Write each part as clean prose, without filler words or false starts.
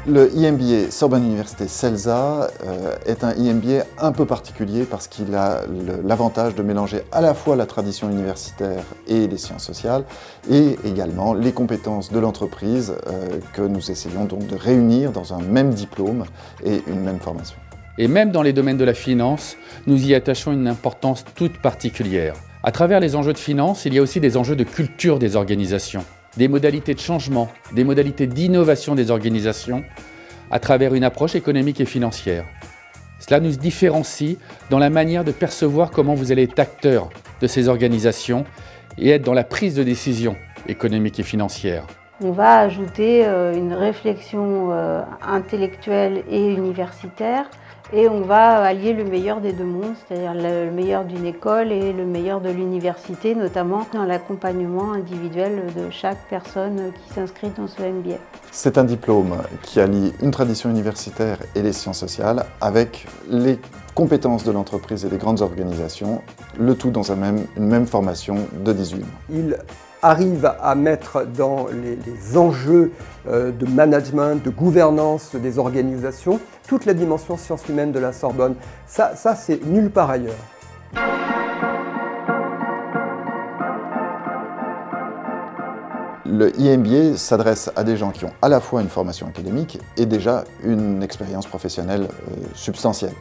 Le IMBA Sorbonne Université CELSA est un IMBA un peu particulier parce qu'il a l'avantage de mélanger à la fois la tradition universitaire et les sciences sociales et également les compétences de l'entreprise que nous essayons donc de réunir dans un même diplôme et une même formation. Et même dans les domaines de la finance, nous y attachons une importance toute particulière. À travers les enjeux de finance, il y a aussi des enjeux de culture des organisations, des modalités de changement, des modalités d'innovation des organisations à travers une approche économique et financière. Cela nous différencie dans la manière de percevoir comment vous allez être acteur de ces organisations et être dans la prise de décision économique et financière. On va ajouter une réflexion intellectuelle et universitaire et on va allier le meilleur des deux mondes, c'est-à-dire le meilleur d'une école et le meilleur de l'université, notamment dans l'accompagnement individuel de chaque personne qui s'inscrit dans ce MBA. C'est un diplôme qui allie une tradition universitaire et les sciences sociales avec les compétences de l'entreprise et des grandes organisations, le tout dans une même formation de 18 mois. Il arrive à mettre dans les enjeux de management, de gouvernance des organisations, toute la dimension sciences humaines de la Sorbonne. Ça c'est nulle part ailleurs. Le IMBA s'adresse à des gens qui ont à la fois une formation académique et déjà une expérience professionnelle substantielle.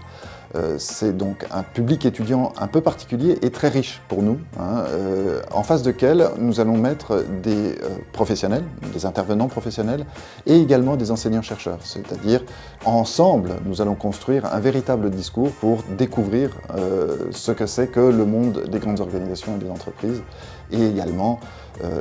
C'est donc un public étudiant un peu particulier et très riche pour nous, en face duquel nous allons mettre des professionnels, des intervenants professionnels et également des enseignants-chercheurs. C'est-à-dire, ensemble, nous allons construire un véritable discours pour découvrir ce que c'est que le monde des grandes organisations et des entreprises et également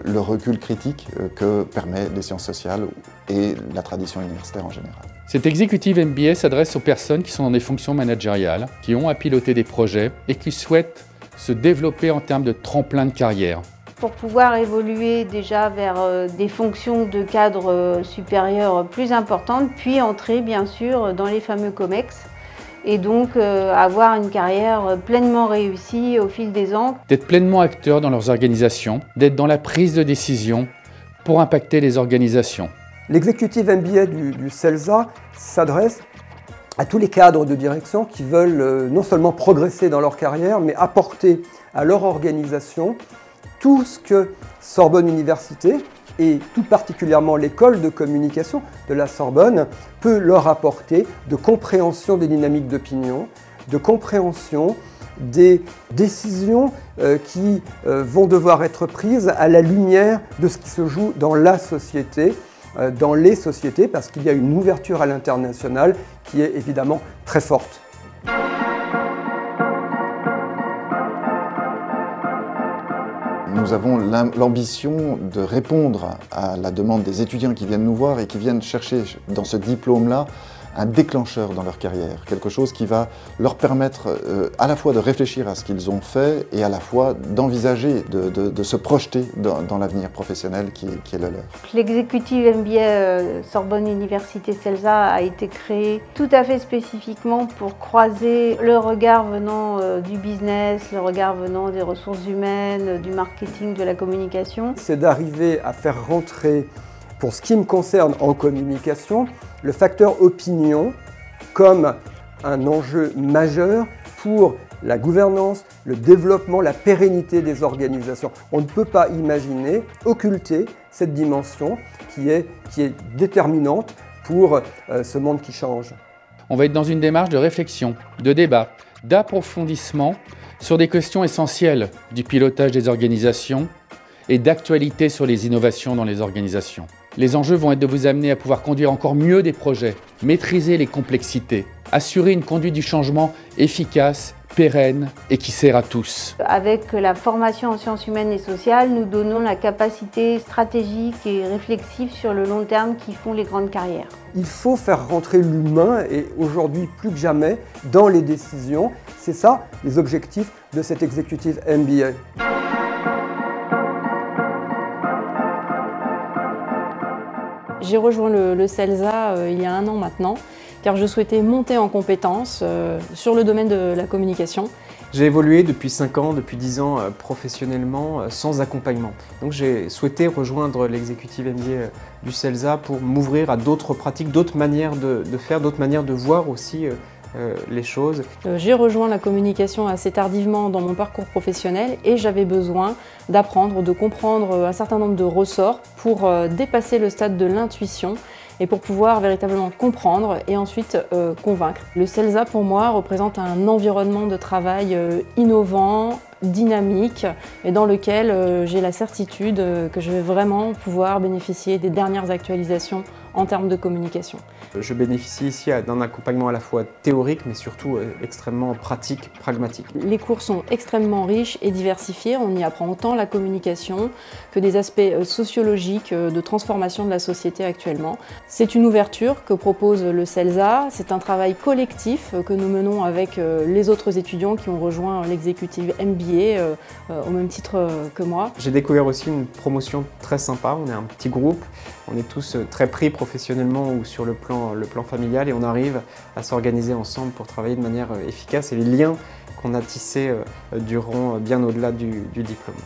le recul critique que permet les sciences sociales et la tradition universitaire en général. Cet Executive MBA s'adresse aux personnes qui sont dans des fonctions managériales, qui ont à piloter des projets et qui souhaitent se développer en termes de tremplin de carrière. Pour pouvoir évoluer déjà vers des fonctions de cadre supérieur plus importantes, puis entrer bien sûr dans les fameux COMEX et donc avoir une carrière pleinement réussie au fil des ans. D'être pleinement acteurs dans leurs organisations, d'être dans la prise de décision pour impacter les organisations. L'exécutif MBA du CELSA s'adresse à tous les cadres de direction qui veulent non seulement progresser dans leur carrière, mais apporter à leur organisation tout ce que Sorbonne Université et tout particulièrement l'école de communication de la Sorbonne peut leur apporter de compréhension des dynamiques d'opinion, de compréhension des décisions qui vont devoir être prises à la lumière de ce qui se joue dans la société, dans les sociétés, parce qu'il y a une ouverture à l'international qui est évidemment très forte. Nous avons l'ambition de répondre à la demande des étudiants qui viennent nous voir et qui viennent chercher dans ce diplôme-là un déclencheur dans leur carrière, quelque chose qui va leur permettre à la fois de réfléchir à ce qu'ils ont fait et à la fois d'envisager, de se projeter dans l'avenir professionnel qui est le leur. L'exécutif MBA Sorbonne Université CELSA a été créé tout à fait spécifiquement pour croiser le regard venant du business, le regard venant des ressources humaines, du marketing, de la communication. C'est d'arriver à faire rentrer, pour ce qui me concerne en communication, le facteur opinion comme un enjeu majeur pour la gouvernance, le développement, la pérennité des organisations. On ne peut pas imaginer occulter cette dimension qui est déterminante pour ce monde qui change. On va être dans une démarche de réflexion, de débat, d'approfondissement sur des questions essentielles du pilotage des organisations et d'actualité sur les innovations dans les organisations. Les enjeux vont être de vous amener à pouvoir conduire encore mieux des projets, maîtriser les complexités, assurer une conduite du changement efficace, pérenne et qui sert à tous. Avec la formation en sciences humaines et sociales, nous donnons la capacité stratégique et réflexive sur le long terme qui font les grandes carrières. Il faut faire rentrer l'humain et aujourd'hui plus que jamais dans les décisions. C'est ça les objectifs de cet exécutif MBA. J'ai rejoint le CELSA il y a 1 an maintenant, car je souhaitais monter en compétences sur le domaine de la communication. J'ai évolué depuis 5 ans, depuis 10 ans professionnellement sans accompagnement. Donc j'ai souhaité rejoindre l'exécutive MBA du CELSA pour m'ouvrir à d'autres pratiques, d'autres manières de faire, d'autres manières de voir aussi les choses. J'ai rejoint la communication assez tardivement dans mon parcours professionnel et j'avais besoin d'apprendre, de comprendre un certain nombre de ressorts pour dépasser le stade de l'intuition et pour pouvoir véritablement comprendre et ensuite convaincre. Le CELSA pour moi représente un environnement de travail innovant, dynamique et dans lequel j'ai la certitude que je vais vraiment pouvoir bénéficier des dernières actualisations en termes de communication. Je bénéficie ici d'un accompagnement à la fois théorique mais surtout extrêmement pratique, pragmatique. Les cours sont extrêmement riches et diversifiés. On y apprend autant la communication que des aspects sociologiques de transformation de la société actuellement. C'est une ouverture que propose le CELSA. C'est un travail collectif que nous menons avec les autres étudiants qui ont rejoint l'exécutive MBA au même titre que moi. J'ai découvert aussi une promotion très sympa. On est un petit groupe, on est tous très pris professionnellement ou sur le plan familial et on arrive à s'organiser ensemble pour travailler de manière efficace et les liens qu'on a tissés durant bien au-delà du diplôme.